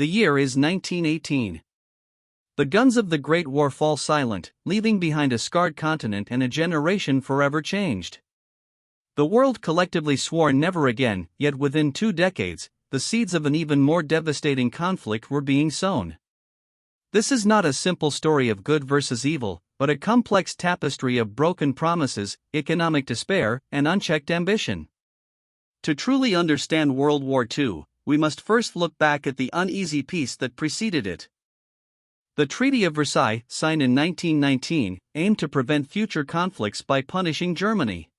The year is 1918. The guns of the Great War fall silent, leaving behind a scarred continent and a generation forever changed. The world collectively swore never again, yet within 2 decades, the seeds of an even more devastating conflict were being sown. This is not a simple story of good versus evil, but a complex tapestry of broken promises, economic despair, and unchecked ambition. To truly understand World War II, we must first look back at the uneasy peace that preceded it. The Treaty of Versailles, signed in 1919, aimed to prevent future conflicts by punishing Germany.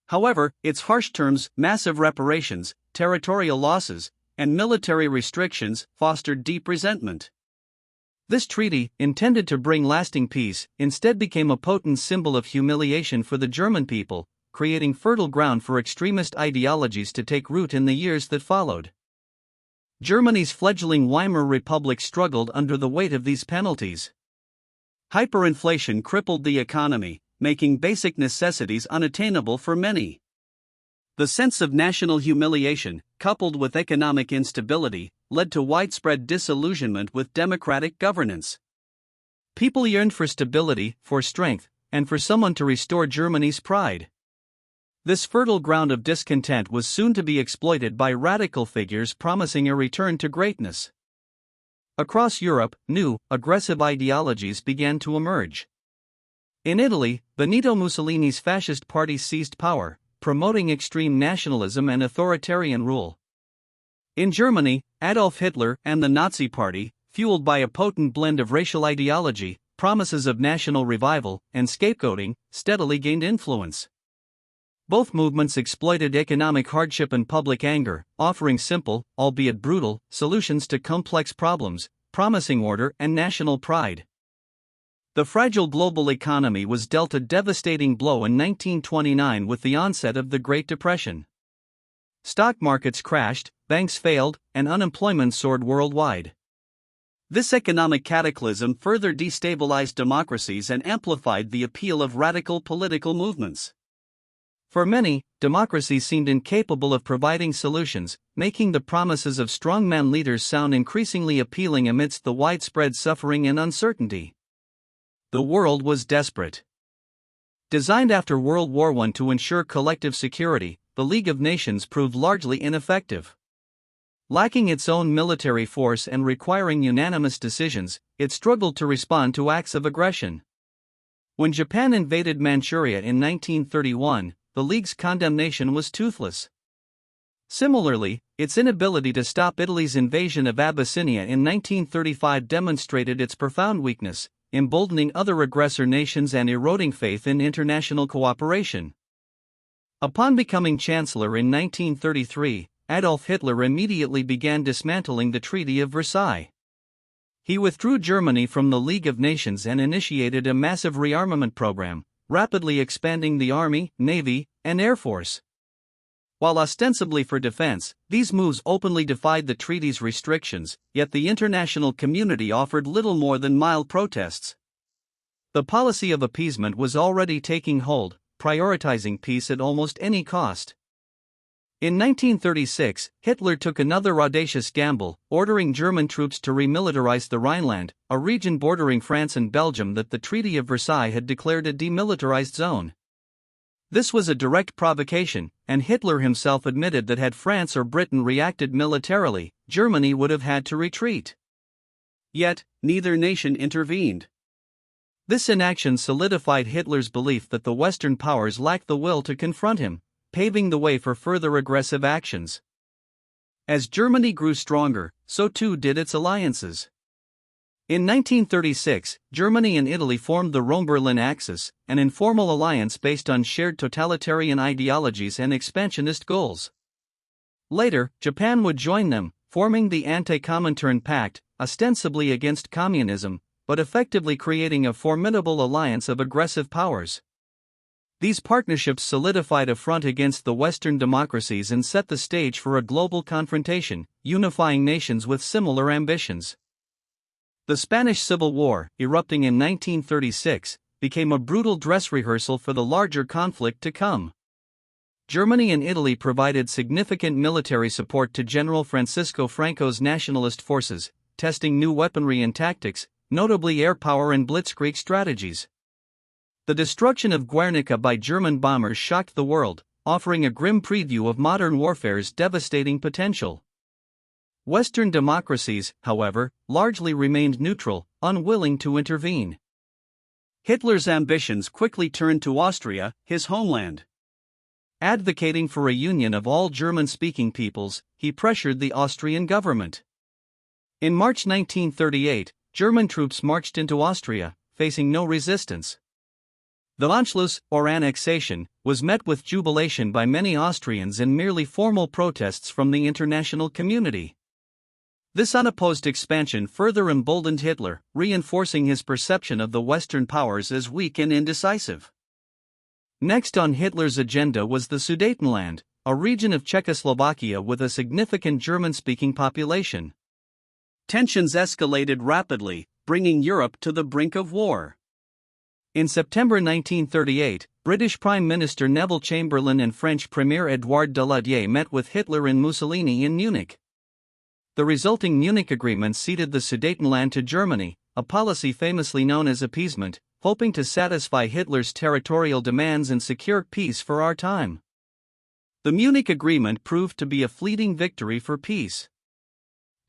However, its harsh terms, massive reparations, territorial losses, and military restrictions fostered deep resentment. This treaty, intended to bring lasting peace, instead became a potent symbol of humiliation for the German people, creating fertile ground for extremist ideologies to take root in the years that followed. Germany's fledgling Weimar Republic struggled under the weight of these penalties. Hyperinflation crippled the economy, making basic necessities unattainable for many. The sense of national humiliation, coupled with economic instability, led to widespread disillusionment with democratic governance. People yearned for stability, for strength, and for someone to restore Germany's pride. This fertile ground of discontent was soon to be exploited by radical figures promising a return to greatness. Across Europe, new, aggressive ideologies began to emerge. In Italy, Benito Mussolini's fascist party seized power, promoting extreme nationalism and authoritarian rule. In Germany, Adolf Hitler and the Nazi Party, fueled by a potent blend of racial ideology, promises of national revival, and scapegoating, steadily gained influence. Both movements exploited economic hardship and public anger, offering simple, albeit brutal, solutions to complex problems, promising order and national pride. The fragile global economy was dealt a devastating blow in 1929 with the onset of the Great Depression. Stock markets crashed, banks failed, and unemployment soared worldwide. This economic cataclysm further destabilized democracies and amplified the appeal of radical political movements. For many, democracy seemed incapable of providing solutions, making the promises of strongman leaders sound increasingly appealing amidst the widespread suffering and uncertainty. The world was desperate. Designed after World War I to ensure collective security, the League of Nations proved largely ineffective. Lacking its own military force and requiring unanimous decisions, it struggled to respond to acts of aggression. When Japan invaded Manchuria in 1931, the League's condemnation was toothless. Similarly, its inability to stop Italy's invasion of Abyssinia in 1935 demonstrated its profound weakness, emboldening other aggressor nations and eroding faith in international cooperation. Upon becoming Chancellor in 1933, Adolf Hitler immediately began dismantling the Treaty of Versailles. He withdrew Germany from the League of Nations and initiated a massive rearmament program, rapidly expanding the army, navy, and air force. While ostensibly for defense, these moves openly defied the treaty's restrictions, yet the international community offered little more than mild protests. The policy of appeasement was already taking hold, prioritizing peace at almost any cost. In 1936, Hitler took another audacious gamble, ordering German troops to remilitarize the Rhineland, a region bordering France and Belgium that the Treaty of Versailles had declared a demilitarized zone. This was a direct provocation, and Hitler himself admitted that had France or Britain reacted militarily, Germany would have had to retreat. Yet, neither nation intervened. This inaction solidified Hitler's belief that the Western powers lacked the will to confront him, paving the way for further aggressive actions. As Germany grew stronger, so too did its alliances. In 1936, Germany and Italy formed the Rome-Berlin Axis, an informal alliance based on shared totalitarian ideologies and expansionist goals. Later, Japan would join them, forming the Anti-Comintern Pact, ostensibly against communism, but effectively creating a formidable alliance of aggressive powers. These partnerships solidified a front against the Western democracies and set the stage for a global confrontation, unifying nations with similar ambitions. The Spanish Civil War, erupting in 1936, became a brutal dress rehearsal for the larger conflict to come. Germany and Italy provided significant military support to General Francisco Franco's nationalist forces, testing new weaponry and tactics, notably air power and blitzkrieg strategies. The destruction of Guernica by German bombers shocked the world, offering a grim preview of modern warfare's devastating potential. Western democracies, however, largely remained neutral, unwilling to intervene. Hitler's ambitions quickly turned to Austria, his homeland. Advocating for a union of all German-speaking peoples, he pressured the Austrian government. In March 1938, German troops marched into Austria, facing no resistance. The Anschluss, or annexation, was met with jubilation by many Austrians and merely formal protests from the international community. This unopposed expansion further emboldened Hitler, reinforcing his perception of the Western powers as weak and indecisive. Next on Hitler's agenda was the Sudetenland, a region of Czechoslovakia with a significant German-speaking population. Tensions escalated rapidly, bringing Europe to the brink of war. In September 1938, British Prime Minister Neville Chamberlain and French Premier Édouard Daladier met with Hitler and Mussolini in Munich. The resulting Munich Agreement ceded the Sudetenland to Germany, a policy famously known as appeasement, hoping to satisfy Hitler's territorial demands and secure peace for our time. The Munich Agreement proved to be a fleeting victory for peace.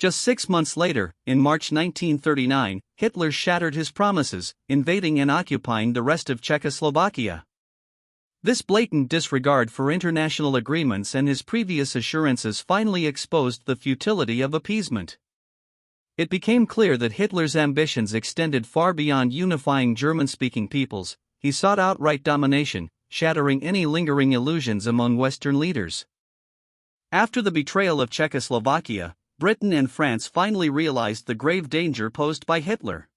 Just 6 months later, in March 1939, Hitler shattered his promises, invading and occupying the rest of Czechoslovakia. This blatant disregard for international agreements and his previous assurances finally exposed the futility of appeasement. It became clear that Hitler's ambitions extended far beyond unifying German-speaking peoples. He sought outright domination, shattering any lingering illusions among Western leaders. After the betrayal of Czechoslovakia, Britain and France finally realized the grave danger posed by Hitler.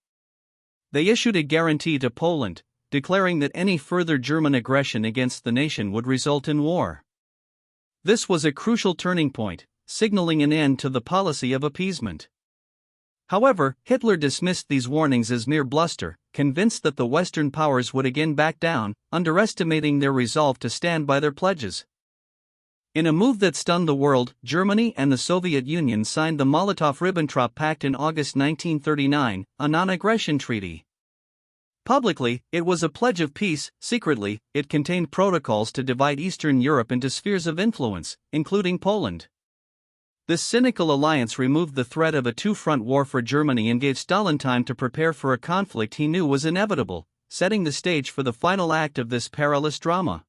They issued a guarantee to Poland, declaring that any further German aggression against the nation would result in war. This was a crucial turning point, signaling an end to the policy of appeasement. However, Hitler dismissed these warnings as mere bluster, convinced that the Western powers would again back down, underestimating their resolve to stand by their pledges. In a move that stunned the world, Germany and the Soviet Union signed the Molotov-Ribbentrop Pact in August 1939, a non-aggression treaty. Publicly, it was a pledge of peace. Secretly, it contained protocols to divide Eastern Europe into spheres of influence, including Poland. This cynical alliance removed the threat of a two-front war for Germany and gave Stalin time to prepare for a conflict he knew was inevitable, setting the stage for the final act of this perilous drama.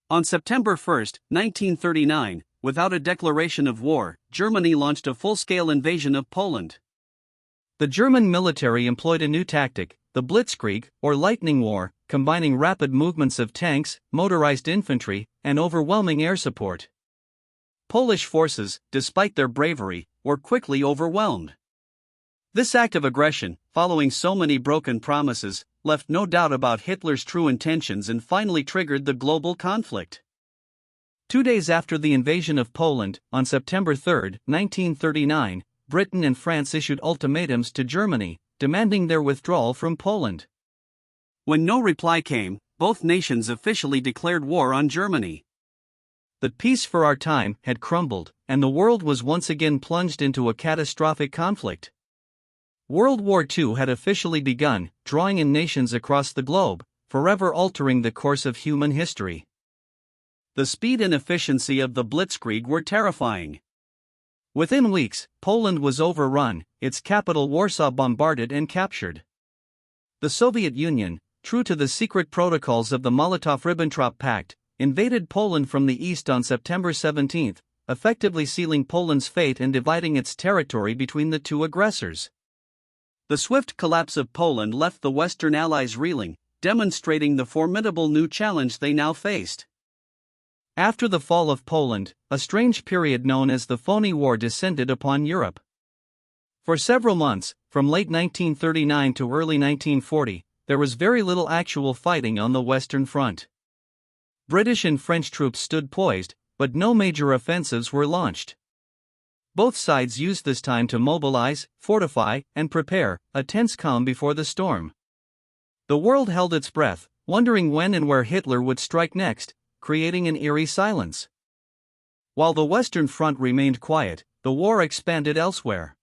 On September 1, 1939, without a declaration of war, Germany launched a full-scale invasion of Poland. The German military employed a new tactic, the Blitzkrieg, or lightning war, combining rapid movements of tanks, motorized infantry, and overwhelming air support. Polish forces, despite their bravery, were quickly overwhelmed. This act of aggression, following so many broken promises, left no doubt about Hitler's true intentions and finally triggered the global conflict. 2 days after the invasion of Poland, on September 3, 1939, Britain and France issued ultimatums to Germany, demanding their withdrawal from Poland. When no reply came, both nations officially declared war on Germany. The peace for our time had crumbled, and the world was once again plunged into a catastrophic conflict. World War II had officially begun, drawing in nations across the globe, forever altering the course of human history. The speed and efficiency of the Blitzkrieg were terrifying. Within weeks, Poland was overrun, its capital Warsaw bombarded and captured. The Soviet Union, true to the secret protocols of the Molotov-Ribbentrop Pact, invaded Poland from the east on September 17, effectively sealing Poland's fate and dividing its territory between the two aggressors. The swift collapse of Poland left the Western Allies reeling, demonstrating the formidable new challenge they now faced. After the fall of Poland, a strange period known as the Phony War descended upon Europe. For several months, from late 1939 to early 1940, there was very little actual fighting on the Western Front. British and French troops stood poised, but no major offensives were launched. Both sides used this time to mobilize, fortify, and prepare, a tense calm before the storm. The world held its breath, wondering when and where Hitler would strike next, creating an eerie silence. While the Western Front remained quiet, the war expanded elsewhere.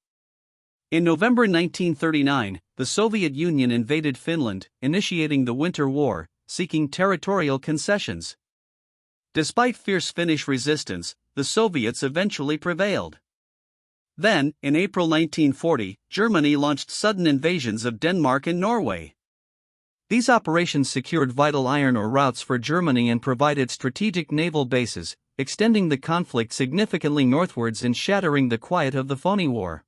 In November 1939, the Soviet Union invaded Finland, initiating the Winter War, seeking territorial concessions. Despite fierce Finnish resistance, the Soviets eventually prevailed. Then, in April 1940, Germany launched sudden invasions of Denmark and Norway. These operations secured vital iron ore routes for Germany and provided strategic naval bases, extending the conflict significantly northwards and shattering the quiet of the phony war.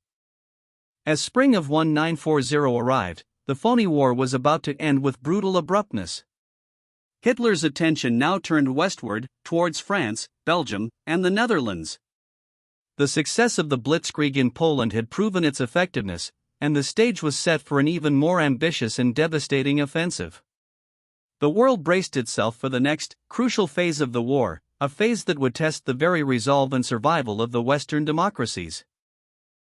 As spring of 1940 arrived, the phony war was about to end with brutal abruptness. Hitler's attention now turned westward, towards France, Belgium, and the Netherlands. The success of the Blitzkrieg in Poland had proven its effectiveness, and the stage was set for an even more ambitious and devastating offensive. The world braced itself for the next, crucial phase of the war, a phase that would test the very resolve and survival of the Western democracies.